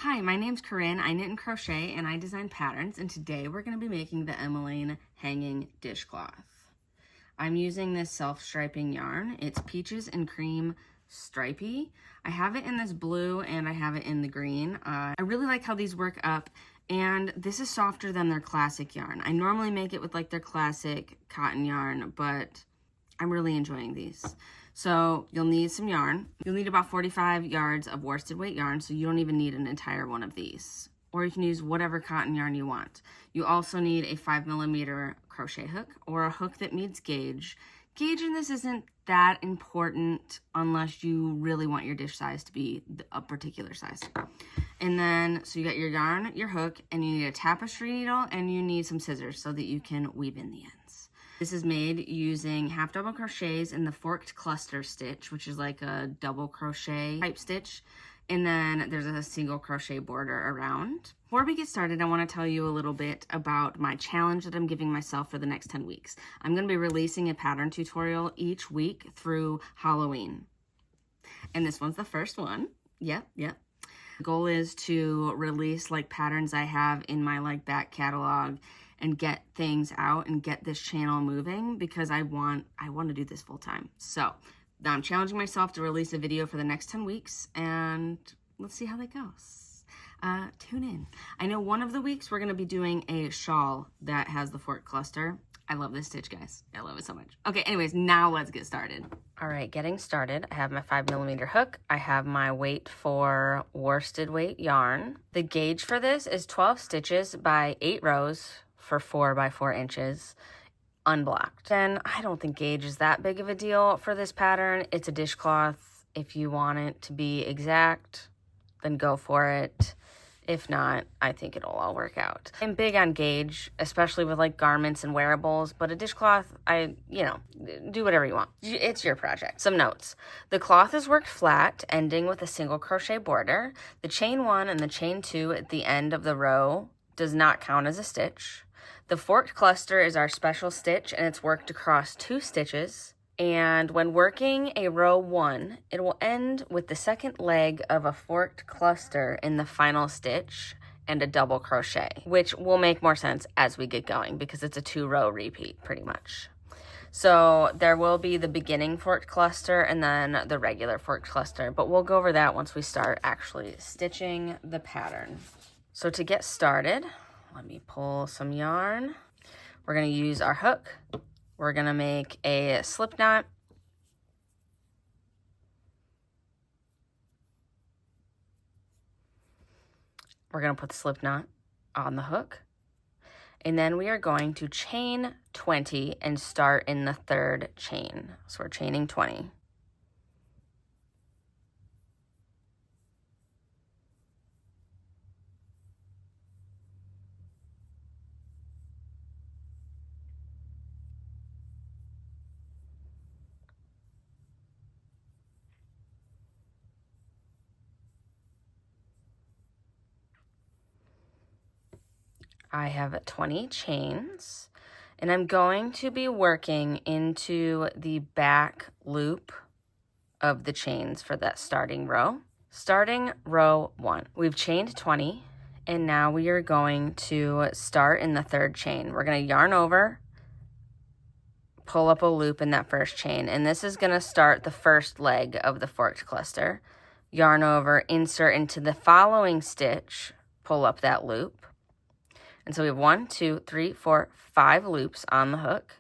Hi, my name's Corinne. I knit and crochet and I design patterns, and today we're going to be making the Emeline Hanging Dish Cloth. I'm using this self-striping yarn. It's Peaches and Cream Stripey. I have it in this blue and I have it in the green. I really like how these work up, and this is softer than their classic yarn. I normally make it with like their classic cotton yarn, but I'm really enjoying these. So you'll need some yarn. You'll need about 45 yards of worsted weight yarn, so you don't even need an entire one of these. Or you can use whatever cotton yarn you want. You also need a 5mm crochet hook or a hook that meets gauge. Gauge in this isn't that important unless you really want your dish size to be a particular size. And then, so you got your yarn, your hook, and you need a tapestry needle, and you need some scissors so that you can weave in the ends. This is made using half double crochets in the forked cluster stitch, which is like a double crochet type stitch. And then there's a single crochet border around. Before we get started, I want to tell you a little bit about my challenge that I'm giving myself for the next 10 weeks. I'm going to be releasing a pattern tutorial each week through Halloween. And this one's the first one. Yep. The goal is to release like patterns I have in my like back catalog and get things out and get this channel moving, because I want to do this full time. So I'm challenging myself to release a video for the next 10 weeks, and let's see how that goes. Tune in. I know one of the weeks we're going to be doing a shawl that has the fork cluster. I love this stitch, guys. I love it so much. Okay, anyways, now let's get started. All right, getting started. I have my 5mm hook. I have my weight for worsted weight yarn. The gauge for this is 12 stitches by 8 rows for 4 by 4 inches. Unblocked. And I don't think gauge is that big of a deal for this pattern. It's a dishcloth. If you want it to be exact, then go for it. If not, I think it'll all work out. I'm big on gauge, especially with like garments and wearables, but a dishcloth, do whatever you want. It's your project. Some notes. The cloth is worked flat, ending with a single crochet border. The chain 1 and the chain 2 at the end of the row does not count as a stitch. The forked cluster is our special stitch, and it's worked across 2 stitches. And when working a row 1, it will end with the second leg of a forked cluster in the final stitch and a double crochet, which will make more sense as we get going because it's a 2-row repeat pretty much. So there will be the beginning forked cluster and then the regular forked cluster, but we'll go over that once we start actually stitching the pattern. So to get started, let me pull some yarn. We're going to use our hook. We're going to make a slip knot. We're going to put the slip knot on the hook. And then we are going to chain 20 and start in the 3rd chain. So we're chaining 20. I have 20 chains, and I'm going to be working into the back loop of the chains for that starting row. Starting row 1, we've chained 20, and now we are going to start in the 3rd chain. We're going to yarn over, pull up a loop in that 1st chain, and this is going to start the 1st leg of the forked cluster. Yarn over, insert into the following stitch, pull up that loop. And so we have 1, 2, 3, 4, 5 loops on the hook.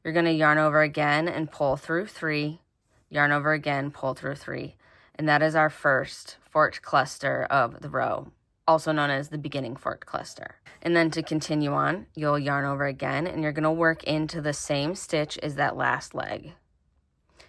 You're going to yarn over again and pull through 3, yarn over again, pull through 3. And that is our first forked cluster of the row, also known as the beginning forked cluster. And then to continue on, you'll yarn over again, and you're going to work into the same stitch as that last leg.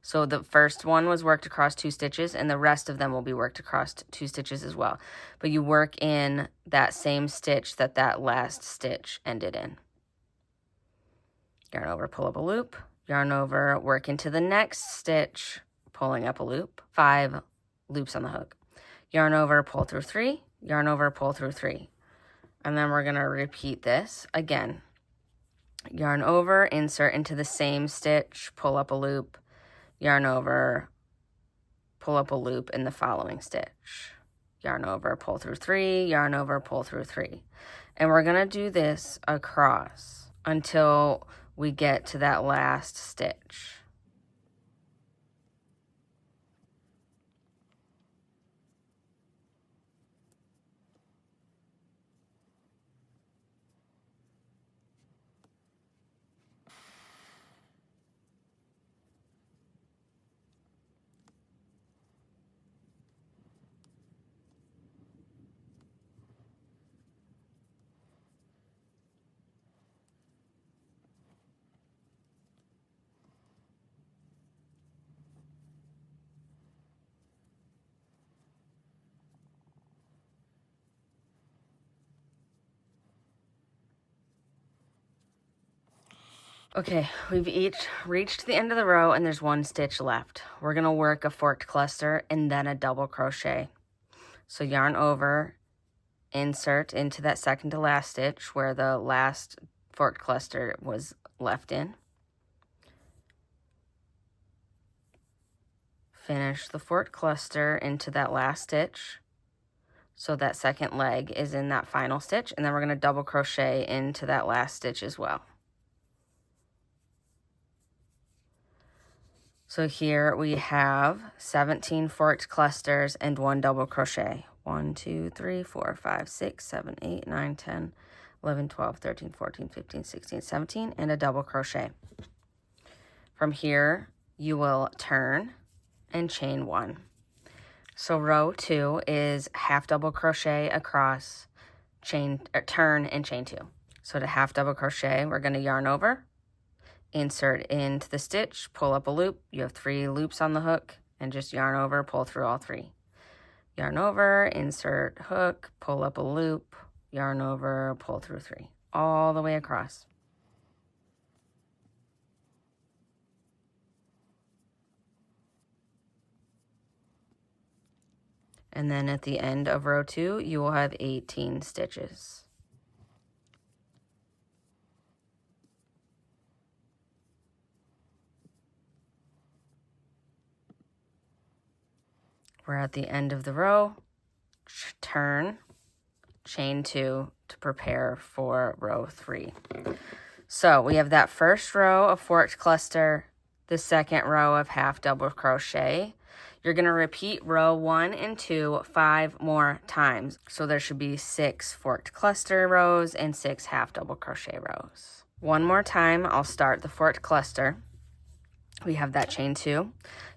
So the first one was worked across 2 stitches, and the rest of them will be worked across 2 stitches as well. But you work in that same stitch that last stitch ended in. Yarn over, pull up a loop, yarn over, work into the next stitch, pulling up a loop, 5 loops on the hook. Yarn over, pull through 3, yarn over, pull through 3. And then we're going to repeat this again. Yarn over, insert into the same stitch, pull up a loop, yarn over, pull up a loop in the following stitch. yarn over, pull through 3, yarn over, pull through 3. And we're going to do this across until we get to that last stitch. Okay, we've each reached the end of the row and there's 1 stitch left. We're going to work a forked cluster and then a double crochet. So yarn over, insert into that second to last stitch where the last forked cluster was left in. Finish the forked cluster into that last stitch. So that second leg is in that final stitch, and then we're going to double crochet into that last stitch as well. So here we have 17 forked clusters and 1 double crochet. 1, 2, 3, 4, 5, 6, 7, 8, 9, 10, 11, 12, 13, 14, 15, 16, 17, and a double crochet. From here, you will turn and chain 1. So row 2 is half double crochet across, turn and chain 2. So to half double crochet, we're going to yarn over, insert into the stitch, pull up a loop. You have 3 loops on the hook, and just yarn over, pull through all 3. Yarn over, insert hook, pull up a loop, yarn over, pull through 3, all the way across. And then at the end of row 2, you will have 18 stitches. We're at the end of the row, turn, chain 2 to prepare for row 3. So we have that first row of forked cluster, the second row of half double crochet. You're going to repeat row 1 and 2 5 more times. So there should be 6 forked cluster rows and 6 half double crochet rows. One more time, I'll start the forked cluster. We have that chain 2,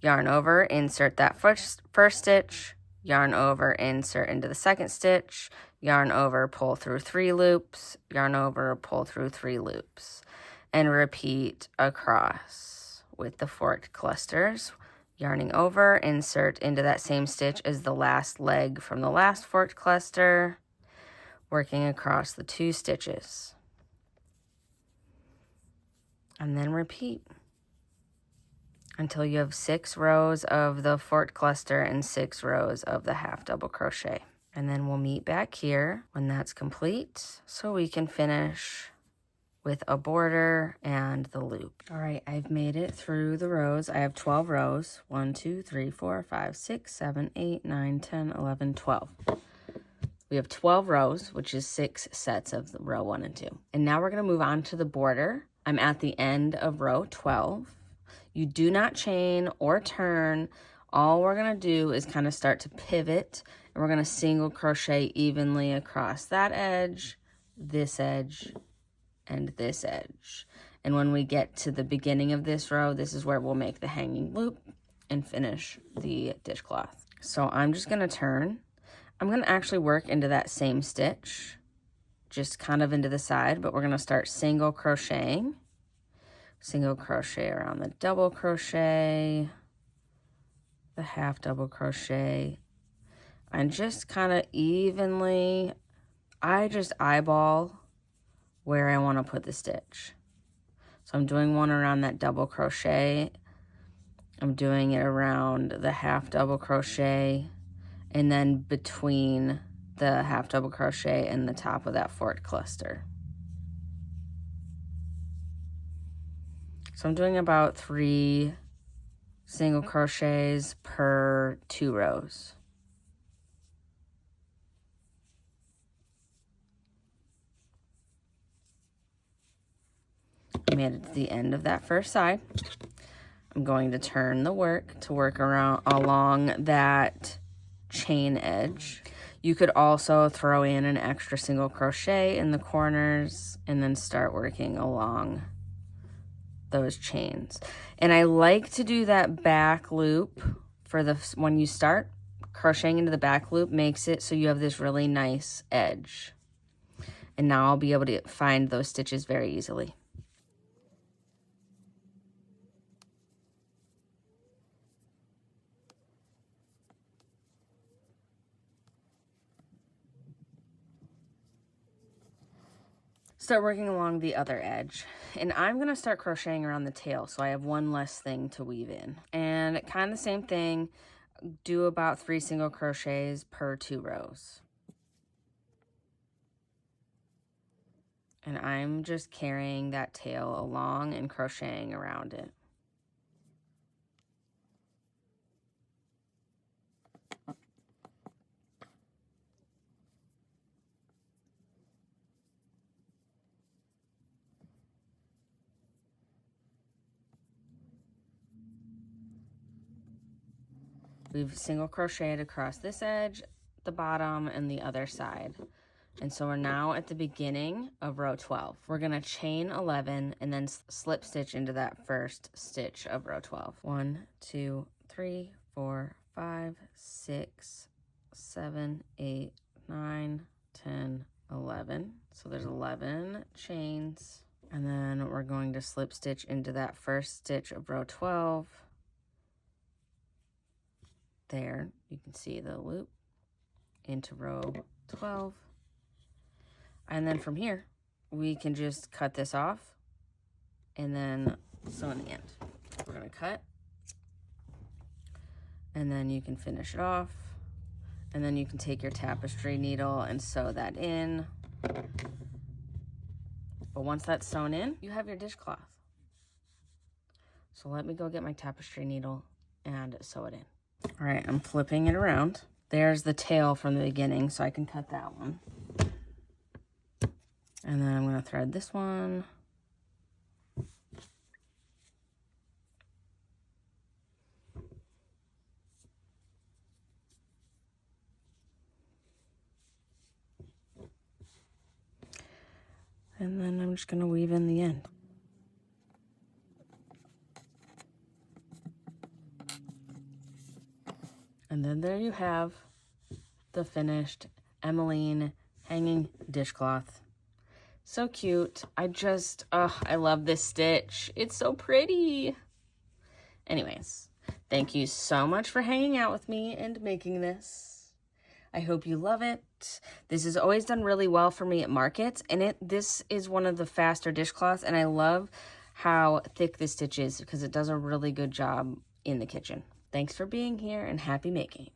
yarn over, insert that first stitch, yarn over, insert into the second stitch, yarn over, pull through 3 loops, yarn over, pull through 3 loops, and repeat across with the forked clusters. Yarning over, insert into that same stitch as the last leg from the last forked cluster, working across the 2 stitches, and then repeat until you have 6 rows of the forked cluster and 6 rows of the half double crochet. And then we'll meet back here when that's complete so we can finish with a border and the loop. All right, I've made it through the rows. I have 12 rows. 1, 2, 3, 4, 5, 6, 7, 8, 9, 10, 11, 12. We have 12 rows, which is 6 sets of row 1 and 2. And now we're going to move on to the border. I'm at the end of row 12. You do not chain or turn. All we're going to do is kind of start to pivot, and we're going to single crochet evenly across that edge, and this edge. And when we get to the beginning of this row, this is where we'll make the hanging loop and finish the dishcloth. So I'm just going to turn. I'm going to actually work into that same stitch, just kind of into the side, but we're going to start single crocheting. Single crochet around the double crochet, the half double crochet, and just kind of evenly, I just eyeball where I want to put the stitch. So I'm doing one around that double crochet, I'm doing it around the half double crochet, and then between the half double crochet and the top of that forked cluster. So I'm doing about 3 single crochets per 2 rows. I made it to the end of that first side. I'm going to turn the work to work around along that chain edge. You could also throw in an extra single crochet in the corners and then start working along those chains. And I like to do that back loop for when you start crocheting into the back loop, makes it so you have this really nice edge. And now I'll be able to find those stitches very easily. Start working along the other edge, and I'm going to start crocheting around the tail so I have one less thing to weave in. And kind of the same thing, do about 3 single crochets per 2 rows. And I'm just carrying that tail along and crocheting around it. We've single crocheted across this edge, the bottom, and the other side. And so we're now at the beginning of row 12. We're going to chain 11 and then slip stitch into that first stitch of row 12. 1, 2, 3, 4, 5, 6, 7, 8, 9, 10, 11. So there's 11 chains. And then we're going to slip stitch into that first stitch of row 12. There, you can see the loop into row 12. And then from here, we can just cut this off and then sew in the end. We're gonna cut, and then you can finish it off, and then you can take your tapestry needle and sew that in. But once that's sewn in, you have your dishcloth. So let me go get my tapestry needle and sew it in. All right, I'm flipping it around. There's the tail from the beginning, so I can cut that one. And then I'm going to thread this one. And then I'm just going to weave in the end. And then there you have the finished Emeline Hanging Dishcloth. So cute. I love this stitch. It's so pretty. Anyways, thank you so much for hanging out with me and making this. I hope you love it. This is always done really well for me at markets, and this is one of the faster dishcloths, and I love how thick this stitch is because it does a really good job in the kitchen. Thanks for being here, and happy making.